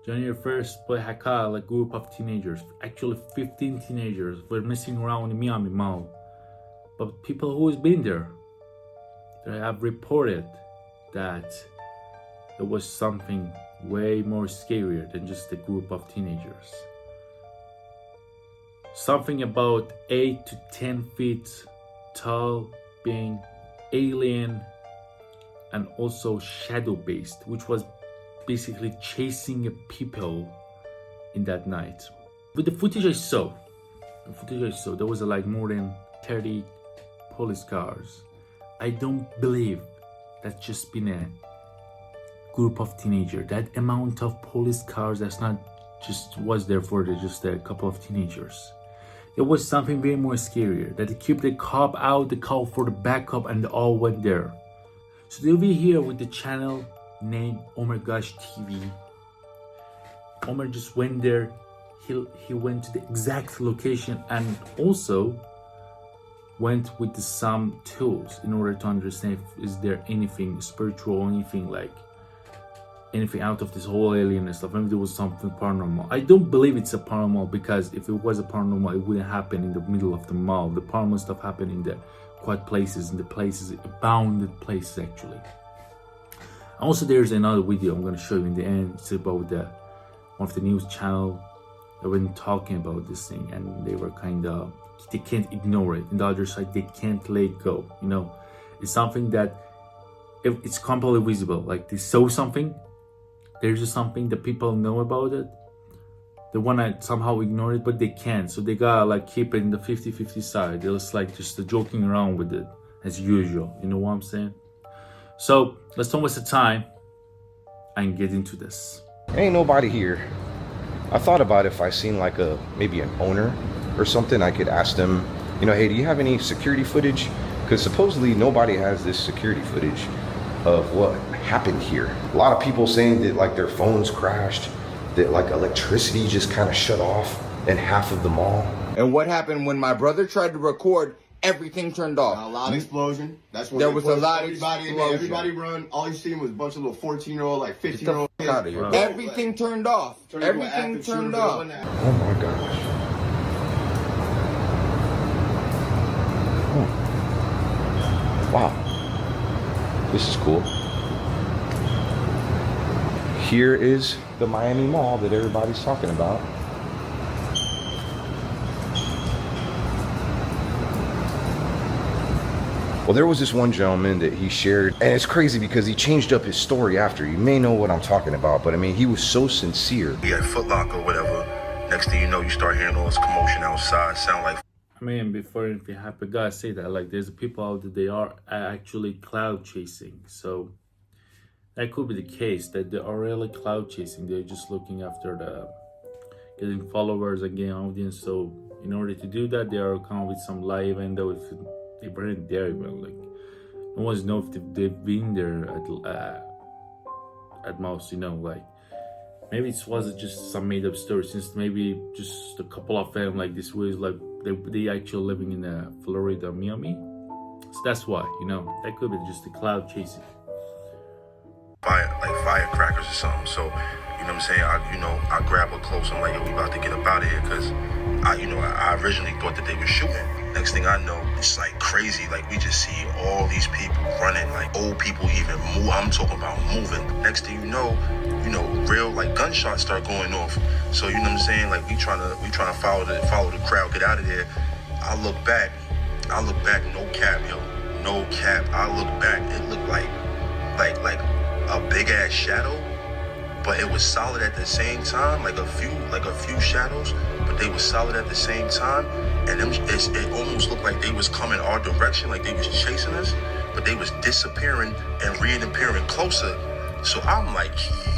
January 1st, Play Hakka, a group of teenagers, actually 15 teenagers, were messing around in Miami Mall. But people who's been there, they have reported that there was something way more scarier than just a group of teenagers. Something about 8 to 10 feet tall, being alien and also shadow-based, which was basically chasing people in that night. With the footage I saw, there was like more than 30 police cars. I don't believe that's just been a group of teenagers. That amount of police cars, that's not just was there for just a couple of teenagers. It was something way more scarier, that they kept the cop out, the call for the backup, and they all went there. So they'll be here with the channel named Oh My Gosh TV. Omar just went there. He went to the exact location and also went with some tools in order to understand if is there anything spiritual, anything like anything out of this whole alien and stuff. Maybe there was something paranormal. I don't believe it's a paranormal, because if it was a paranormal, it wouldn't happen in the middle of the mall. The paranormal stuff happened in the quiet places, in the places, abounded places actually. Also, there's another video I'm going to show you in the end. It's about one of the news channel. They've been talking about this thing, and they were they can't ignore it. On the other side, they can't let it go. You know, it's something that it's completely visible. Like they saw something. There's just something that people know about it. They want to somehow ignore it, but they can't. So they gotta like keep it in the 50-50 side. They're just joking around with it as usual. You know what I'm saying? So let's don't waste the time and get into this. Ain't nobody here. I thought about if I seen like maybe an owner or something, I could ask them, you know, hey, do you have any security footage? Because supposedly nobody has this security footage of what happened here. A lot of people saying that like their phones crashed, that like electricity just kind of shut off in half of the mall. And what happened when my brother tried to record, everything turned off. A loud explosion. That's when there was a loud everybody explosion. Everybody run. All you seen was a bunch of little 14-year-old, like 15-year-old kids. Out of here. Everything turned off. Everything turned off. Oh my gosh. Oh. Wow. This is cool. Here is the Miami Mall that everybody's talking about. Well, there was this one gentleman that he shared, and it's crazy because he changed up his story after. You may know what I'm talking about, but I mean, he was so sincere. He had Foot Locker or whatever. Next thing you know, you start hearing all this commotion outside. Sound like... I mean, before anything happens, gotta say that like there's people out there, they are actually cloud chasing. So that could be the case, that they are really cloud chasing. They're just looking after getting followers and getting audience. So in order to do that, they are coming with some live, and though if they weren't there, even like no one's know if they've been there at most. You know, like maybe it wasn't just some made up story, since maybe just a couple of them like this was like they actually living in Florida, Miami. So that's why, you know, that could be just the cloud chasing. Firecrackers or something. So, you know what I'm saying? I grab her close. I'm like, yo, we about to get up out of here, because I originally thought that they were shooting. Next thing I know, it's like crazy. Like we just see all these people running, like old people even move. I'm talking about moving. Next thing you know, real like gunshots start going off. So you know what I'm saying? Like we trying to follow the crowd, get out of there. I look back, no cap, yo, no cap. I look back, it looked like a big ass shadow, but it was solid at the same time, like a few shadows, but they were solid at the same time. And it almost looked like they was coming our direction, like they was chasing us, but they was disappearing and reappearing closer. So I'm like,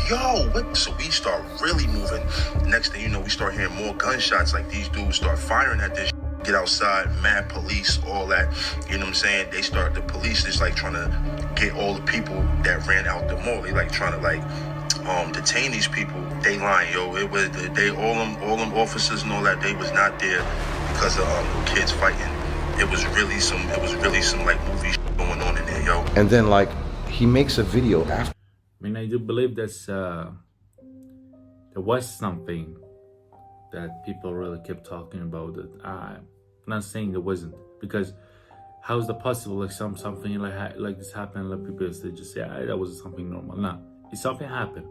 yo, what? So we start really moving. Next thing you know, we start hearing more gunshots, like these dudes start firing at this. Get outside, mad police, all that. You know what I'm saying? The police is like trying to get all the people that ran out the mall. They like trying to like detain these people. They lying, yo. It was all them officers and all that. They was not there because of kids fighting. It was really some like movie going on in there, yo. And then like he makes a video after. I mean, I do believe that's there was something that people really kept talking about it. I'm not saying there wasn't, because how is that possible? Like something like this happened, like people they just say, that was something normal. No, it's something happened.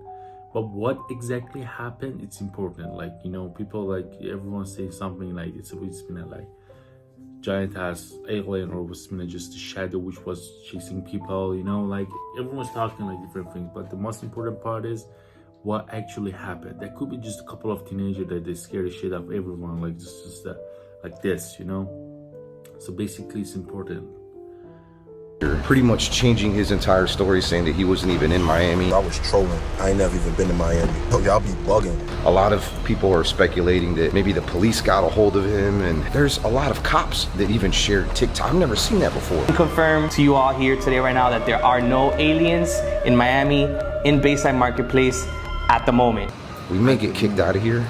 But what exactly happened, it's important. Like, you know, people like everyone saying something like it's been a like giant ass alien, or was been just a shadow which was chasing people, you know, like everyone's talking like different things. But the most important part is what actually happened. That could be just a couple of teenagers that they scare the shit out of everyone, like just like this, you know. So basically it's important. Pretty much changing his entire story, saying that he wasn't even in Miami. I was trolling. I ain't never even been to Miami. Oh, y'all be bugging. A lot of people are speculating that maybe the police got a hold of him, and there's a lot of cops that even shared TikTok. I've never seen that before. Confirm to you all here today right now that there are no aliens in Miami, in Bayside Marketplace at the moment. We may get kicked out of here.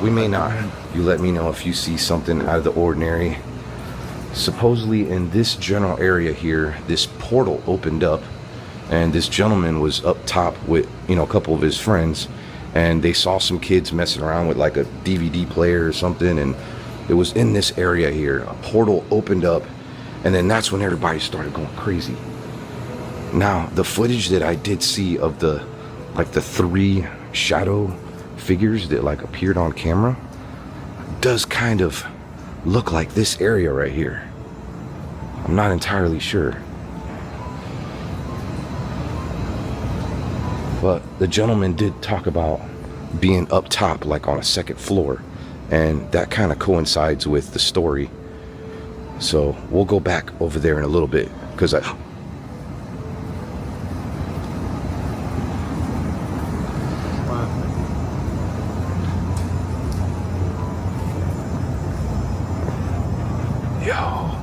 We may not. You let me know if you see something out of the ordinary. Supposedly in this general area here, this portal opened up, and this gentleman was up top with, you know, a couple of his friends, and they saw some kids messing around with like a DVD player or something, and it was in this area here. A portal opened up, and then that's when everybody started going crazy. Now, the footage that I did see of the 3 shadow figures that like appeared on camera does kind of look like this area right here. I'm not entirely sure, but the gentleman did talk about being up top, like on a 2nd floor, and that kind of coincides with the story. So we'll go back over there in a little bit, because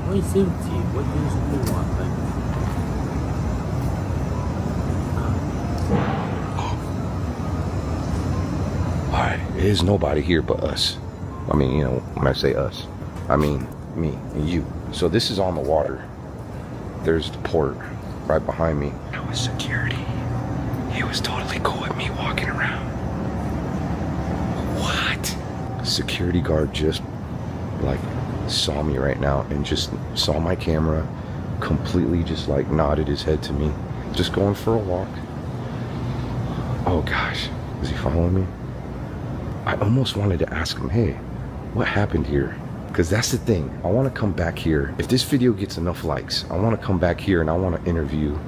It's empty. What do you want? Like, alright, there's nobody here but us. I mean, you know, when I say us, I mean me and you. So this is on the water. There's the port right behind me. That was security. He was totally cool with me walking around. What? Security guard just like saw me right now and just saw my camera, completely just like nodded his head to me, just going for a walk. Oh gosh, is he following me? I almost wanted to ask him, hey, what happened here? Because that's the thing, I want to come back here. If this video gets enough likes, I want to come back here and I want to interview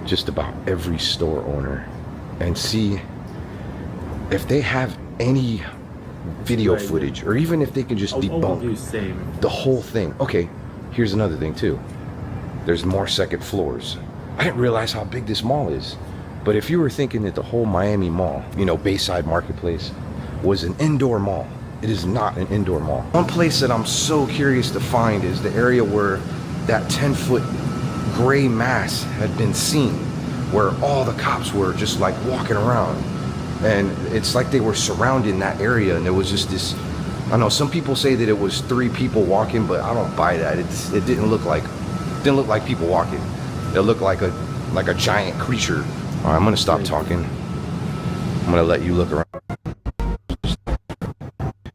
just about every store owner and see if they have any video footage, or even if they can just debunk the whole thing. Okay, here's another thing too. There's more 2nd floors. I didn't realize how big this mall is. But if you were thinking that the whole Miami mall, you know, Bayside Marketplace, was an indoor mall, it is not an indoor mall. One place that I'm so curious to find is the area where that 10-foot gray mass had been seen, where all the cops were just like walking around. And it's like they were surrounding that area, and there was just this, I know some people say that it was 3 people walking, but I don't buy that. It didn't look like people walking. It looked like a giant creature. All right, I'm gonna stop talking. I'm gonna let you look around.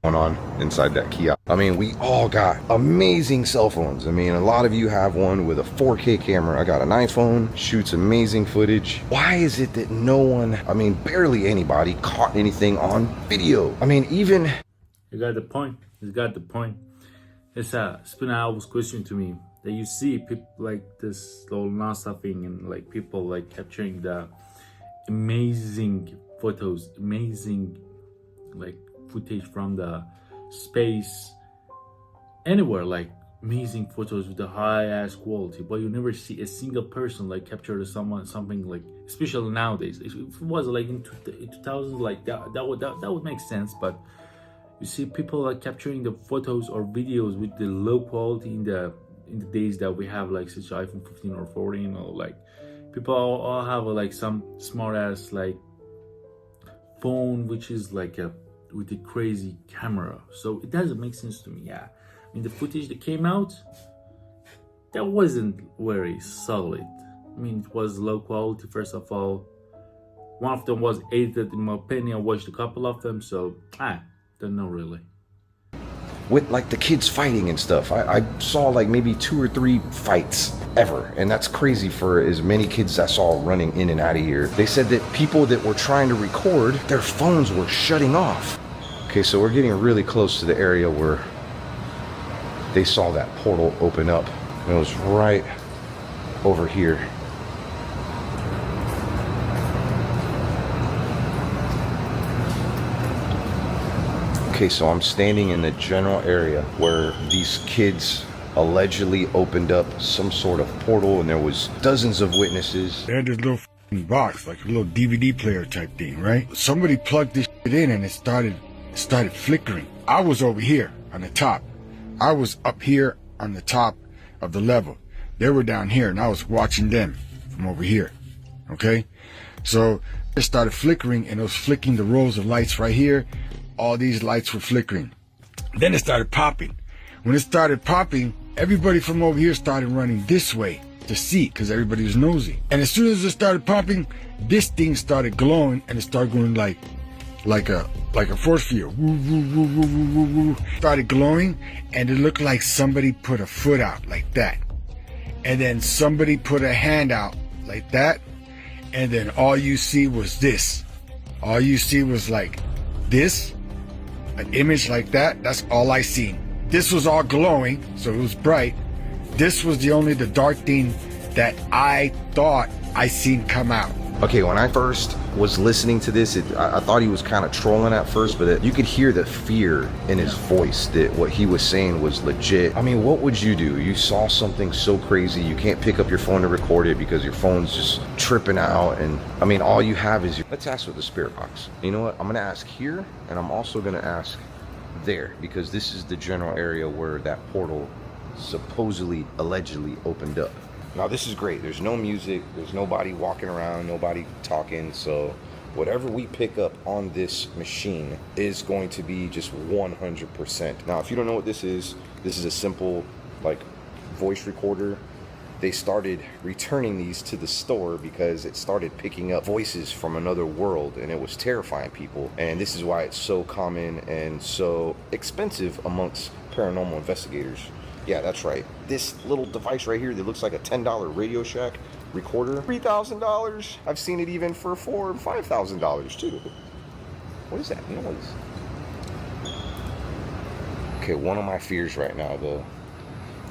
Going on inside that kiosk. I mean, we all got amazing cell phones. I mean, a lot of you have one with a 4K camera. I got an iPhone, shoots amazing footage. Why is it that no one, I mean, barely anybody caught anything on video? I mean, even... You got the point. You got the point. It's been an always question to me that you see people like this little NASA thing, and like people like capturing the amazing photos, amazing like footage from the space, anywhere, like amazing photos with the high ass quality, but you never see a single person like capture something like, especially nowadays. If it was like in 2000s, like that would make sense. But you see people like capturing the photos or videos with the low quality in the days that we have like such iPhone 15 or 14, or like people all have like some smart ass like phone which is like a with a crazy camera. So it doesn't make sense to me. Yeah, I mean, the footage that came out, that wasn't very solid. I mean, it was low quality first of all, One of them was edited, in my opinion. I watched a couple of them, so don't know really. With like the kids fighting and stuff. I saw like maybe 2 or 3 fights ever, and that's crazy for as many kids I saw running in and out of here. They said that people that were trying to record, their phones were shutting off. Okay, so we're getting really close to the area where they saw that portal open up. And it was right over here. Okay, so I'm standing in the general area where these kids allegedly opened up some sort of portal, and there was dozens of witnesses. They had this little box, like a little DVD player type thing, right? Somebody plugged this shit in and it started flickering. I was over here on the top. I was up here on the top of the level. They were down here, and I was watching them from over here. Okay? So it started flickering, and it was flicking the rows of lights right here. All these lights were flickering. Then it started popping. When it started popping, everybody from over here started running this way to see, because everybody was nosy. And as soon as it started popping, this thing started glowing, and it started going like a force field. Woo, woo, woo, woo, woo, woo, woo. Started glowing, and it looked like somebody put a foot out like that. And then somebody put a hand out like that. And then all you see was this. All you see was like this, an image like that. That's all I seen. This was all glowing, so it was bright. This was the dark thing that I thought I seen come out. Okay, when I first was listening to this, I thought he was kind of trolling at first, but you could hear the fear in his voice that what he was saying was legit. I mean, what would you do? You saw something so crazy, you can't pick up your phone to record it because your phone's just tripping out, and I mean, all you have is let's ask with the spirit box. You know what? I'm gonna ask here, and I'm also gonna ask there, because this is the general area where that portal supposedly, allegedly opened up. Now this is great. There's no music, there's nobody walking around, nobody talking, so whatever we pick up on this machine is going to be just 100%. Now if you don't know what this is a simple like voice recorder. They started returning these to the store because it started picking up voices from another world, and it was terrifying people. And this is why it's so common and so expensive amongst paranormal investigators. Yeah, that's right. This little device right here that looks like a $10 Radio Shack recorder, $3,000. I've seen it even for $4,000 or $5,000 too. What is that noise? Okay, one of my fears right now though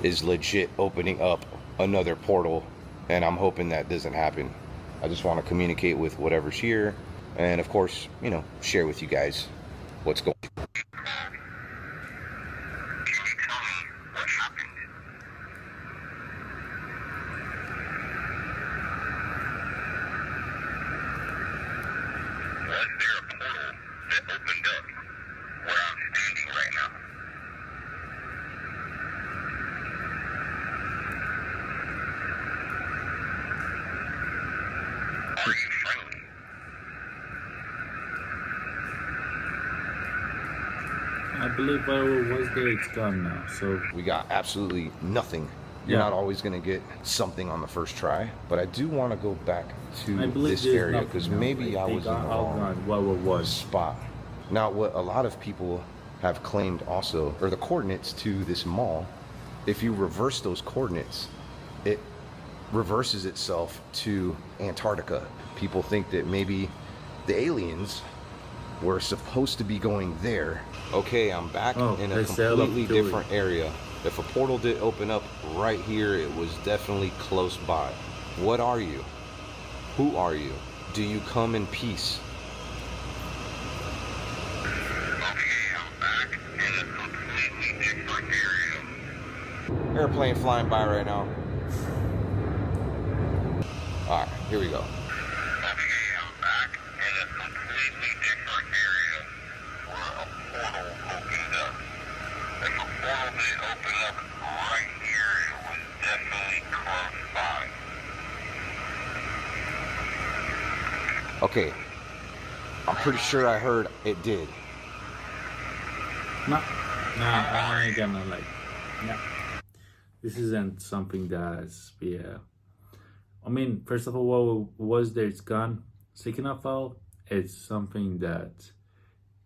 is legit opening up another portal, and I'm hoping that doesn't happen. I just want to communicate with whatever's here, and of course, you know, share with you guys what's going on. I believe whatever was there, it's gone now. So we got absolutely nothing. You're not always going to get something on the first try, but I do want to go back to this area because maybe I was in the wrong spot. Now, what a lot of people have claimed also are the coordinates to this mall. If you reverse those coordinates, it reverses itself to Antarctica. People think that maybe the aliens were supposed to be going there. Okay, I'm back in a completely different area. If a portal did open up right here, it was definitely close by. What are you? Who are you? Do you come in peace? Okay, I'm back in a completely different area. Airplane flying by right now. Alright, here we go. Okay, I'm pretty sure I heard it did. Nah, I ain't gonna like. Nah, this isn't something that's I mean, first of all, what was there? It's gone. Second of all, it's something that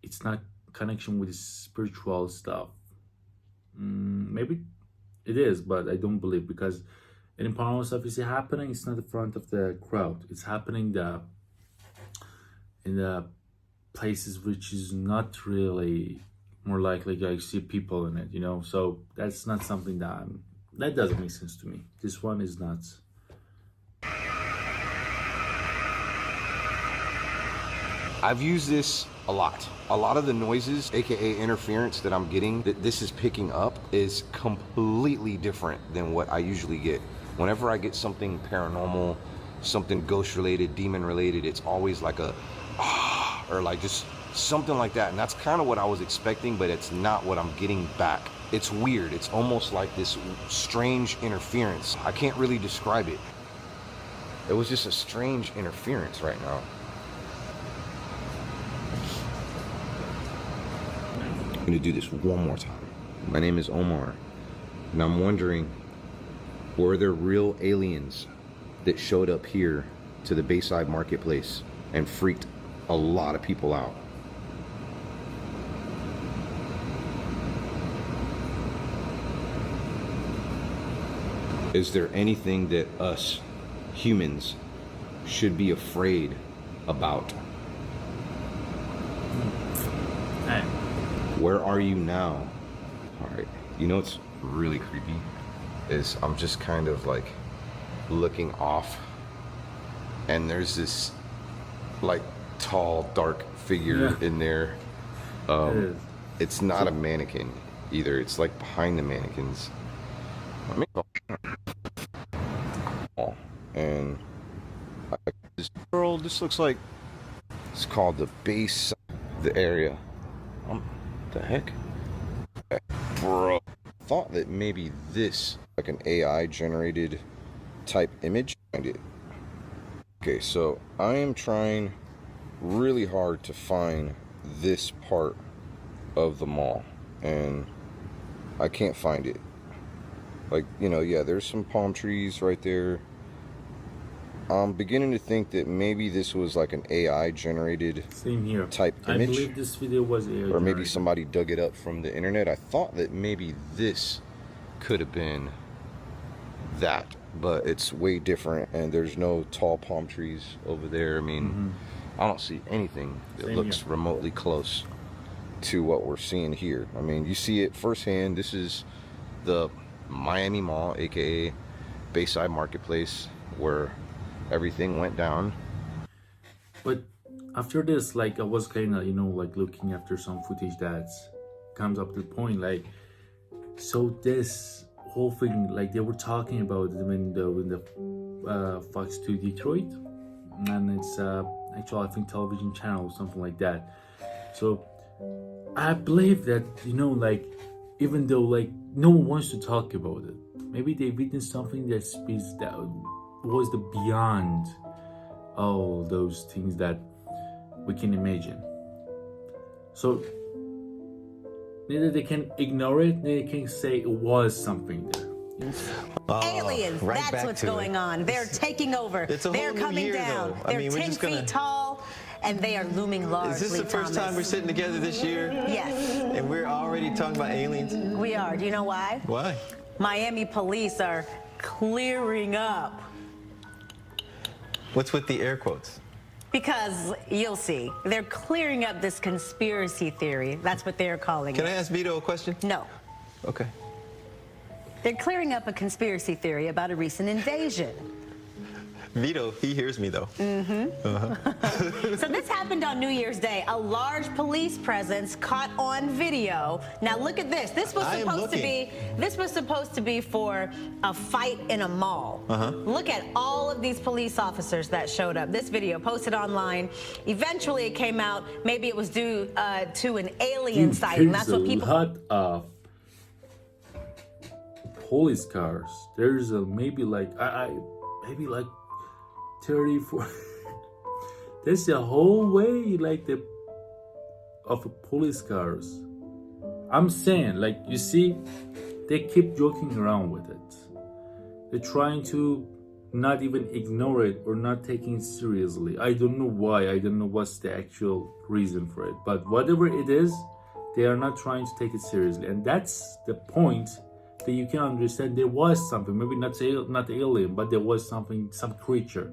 it's not connection with spiritual stuff. Maybe it is, but I don't believe, because any paranormal stuff is happening, it's not in front of the crowd. It's happening in the places which is not really more likely to see people in it, you know. So that's not something that doesn't make sense to me. This one is nuts. I've used this a lot. A lot of the noises, aka interference, that I'm getting, that this is picking up, is completely different than what I usually get. Whenever I get something paranormal, something ghost related, demon related, it's always like a or like just something like that. And that's kind of what I was expecting, but it's not what I'm getting back. It's weird. It's almost like this strange interference. I can't really describe it. It was just a strange interference right now. I'm gonna do this one more time. My name is Omar, and I'm wondering, were there real aliens that showed up here to the Bayside Marketplace and freaked a lot of people out? Is there anything that us humans should be afraid about? Hey. Where are you now? All right, you know what's really creepy is I'm just kind of like looking off, and there's this like tall dark figure in there. It's not a mannequin either. It's like behind the mannequins. And this girl, this looks like it's called the base, the area. The heck? Bro, thought that maybe this like an AI generated type image. Find it. Okay, so I am trying really hard to find this part of the mall, and I can't find it. Like, you know, yeah, there's some palm trees right there. I'm beginning to think that maybe this was like an AI generated type image. I believe this video was AI or maybe somebody dug it up from the internet. I thought that maybe this could have been that, but it's way different, and there's no tall palm trees over there. I mean, I don't see anything that looks remotely close to what we're seeing here. I mean, you see it firsthand. This is the Miami Mall, aka Bayside Marketplace, where everything went down. But after this, like, I was kind of, you know, like looking after some footage that comes up to the point, like, so this whole thing, like, they were talking about it in the Fox 2 Detroit, and it's actually, I think, television channel or something like that. So I believe that, you know, like, even though like no one wants to talk about it, maybe they witnessed something that was the beyond all those things that we can imagine. So neither they can ignore it, neither they can say it was something there. Aliens, that's what's going on. They're taking over. They're coming down. They're 10 feet tall, and they are looming large. Is this the first time we're sitting together this year? Yes. And we're already talking about aliens? We are. Do you know why? Why? Miami police are clearing up. What's with the air quotes? Because you'll see, they're clearing up this conspiracy theory. That's what they're calling it. Can I ask Vito a question? No. Okay. They're clearing up a conspiracy theory about a recent invasion. Vito, he hears me though. So this happened on New Year's Day. A large police presence caught on video. Now look at this. This was supposed to be for a fight in a mall. Look at all of these police officers that showed up. This video posted online. Eventually it came out. Maybe it was due to an alien sighting. That's what people. There's a lot of police cars. There's maybe like maybe like 34. There's a whole way like of police cars. I'm saying, like, you see, they keep joking around with it. They're trying to not even ignore it or not taking it seriously. I don't know why. I don't know what's the actual reason for it. But whatever it is, they are not trying to take it seriously. And that's the point that you can understand there was something, maybe not alien, but there was something, some creature,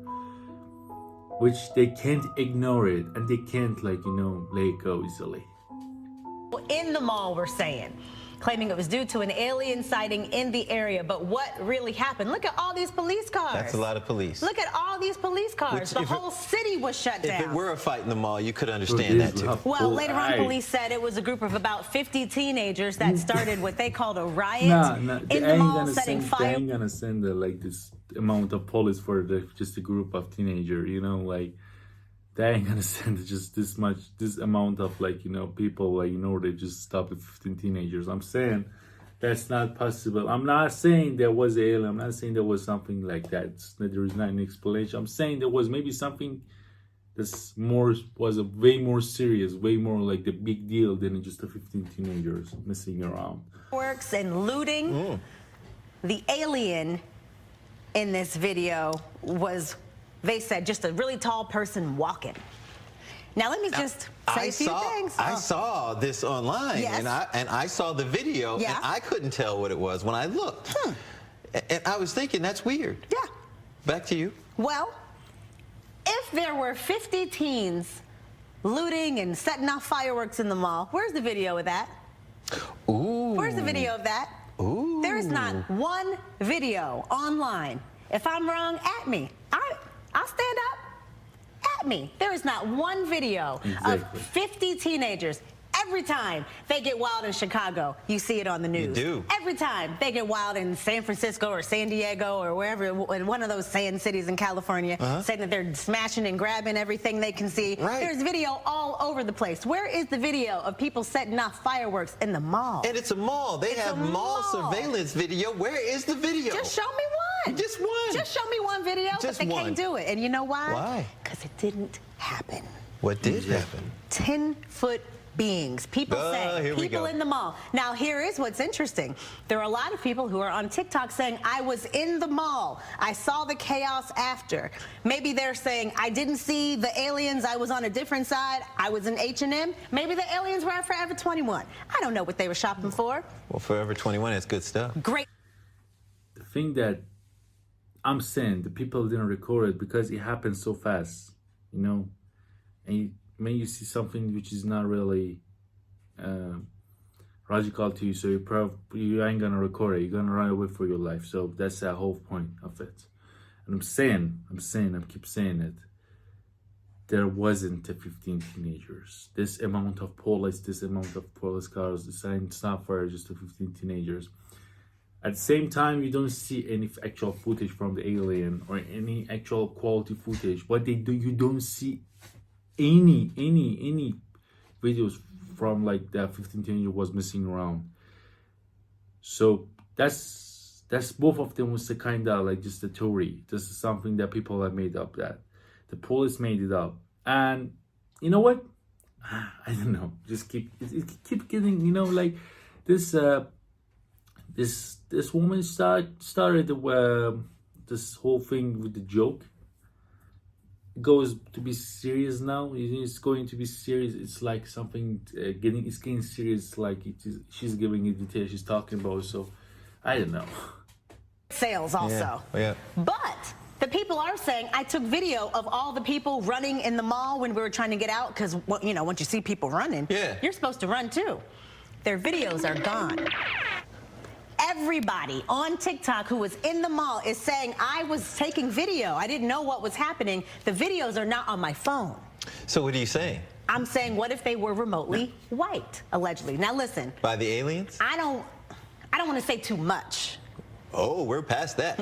which they can't ignore it and they can't, like, you know, let it go easily. In the mall, we're saying, claiming it was due to an alien sighting in the area. But what really happened? Look at all these police cars. That's a lot of police. Look at all these police cars. The whole city was shut down. If it were a fight in the mall, you could understand that too. Well, later on, police said it was a group of about 50 teenagers that started what they called a riot in the mall, setting fire. They ain't gonna send like this amount of police for just a group of teenagers, you know, like they ain't gonna send just this amount of, like, you know, people, like, in order to just stop the 15 teenagers. I'm saying that's not possible. I'm not saying there was an alien. I'm not saying there was something like that. There is not an explanation. I'm saying there was maybe something that's way more serious, way more like the big deal than just the 15 teenagers messing around. Works and looting. The alien in this video was, they said, just a really tall person walking. Now let me just say a few things. I saw this online, Yes. and I saw the video, Yeah. and I couldn't tell what it was when I looked. And I was thinking, that's weird. Yeah. Back to you. Well, if there were 50 teens looting and setting off fireworks in the mall, where's the video of that? Ooh. Where's the video of that? Ooh. There is not one video online. If I'm wrong, at me. I'll stand up. At me. There is not one video of 50 teenagers. Every time they get wild in Chicago, you see it on the news. You do. Every time they get wild in San Francisco or San Diego or wherever, in one of those sand cities in California, saying that they're smashing and grabbing everything they can see. Right. There's video all over the place. Where is the video of people setting off fireworks in the mall? And it's a mall. They have mall surveillance video. Where is the video? Just show me one. Just one. Just show me one video, Just but they one. can't do it. And you know why? Why? Because it didn't happen. What did happen? 10-foot beings. People say, here we people go. in the mall. Now, here is what's interesting. There are a lot of people who are on TikTok saying, I was in the mall. I saw the chaos after. Maybe they're saying, I didn't see the aliens. I was on a different side. I was in H&M. Maybe the aliens were at Forever 21. I don't know what they were shopping for. Well, Forever 21 is good stuff. Great. The thing that I'm saying, the people didn't record it because it happened so fast, you know, and when you see something which is not really logical to you, so you ain't gonna record it. You're gonna run away for your life. So that's the whole point of it. And I keep saying it. There wasn't a 15 teenagers. This amount of police cars, it's not for just the 15 teenagers. At the same time, you don't see any actual footage from the alien or any actual quality footage. What they do, you don't see any videos from, like, that 15 teenager was missing around. So that's both of them was a kind of like just a theory. This is something that people have made up, that the police made it up. And you know what? I don't know. Just keep getting, you know, like this this woman started this whole thing with the joke. It goes to be serious now. It's going to be serious. It's like something it's getting serious. Like she's giving it details. She's talking about. So I don't know. Sales also. Yeah. But the people are saying, I took video of all the people running in the mall when we were trying to get out, because, you know, once you see people running, you're supposed to run too. Their videos are gone. Everybody on TikTok who was in the mall is saying, I was taking video. I didn't know what was happening. The videos are not on my phone. So what are you saying? I'm saying, what if they were remotely wiped, allegedly? Now listen. By the aliens? I don't want to say too much. Oh, we're past that.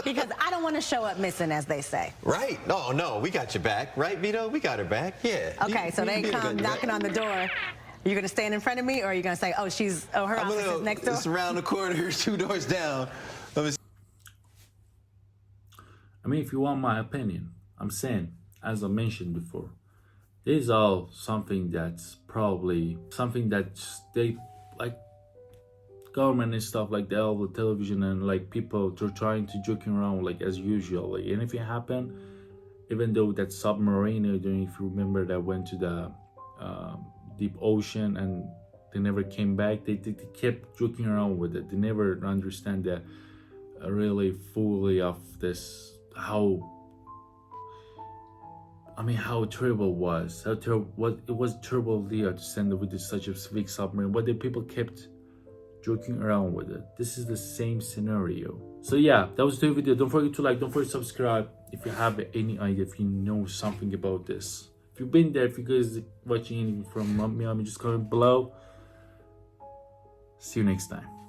Because I don't want to show up missing, as they say. Right. Oh, no, we got your back. Right, Vito? We got her back. Yeah. Okay, so they come knocking on the door. You're going to stand in front of me, or are you going to say, her office is next door? It's around the corner, 2 doors down. I mean, if you want my opinion, I'm saying, as I mentioned before, this is all something that's probably something that they, like, government and stuff like that, all the television and like people, they're trying to joking around like as usual. Like anything happened, even though that submarine, I don't know if you remember, that went to the deep ocean and they never came back. They kept joking around with it. They never understand that really fully of this, how terrible it was. How terrible it was terrible idea to send with such a big submarine, but the people kept joking around with it. This is the same scenario. So yeah, that was the video. Don't forget to like, don't forget to subscribe if you have any idea, if you know something about this. If you've been there, if you guys watching anything from Miami, just comment below. See you next time.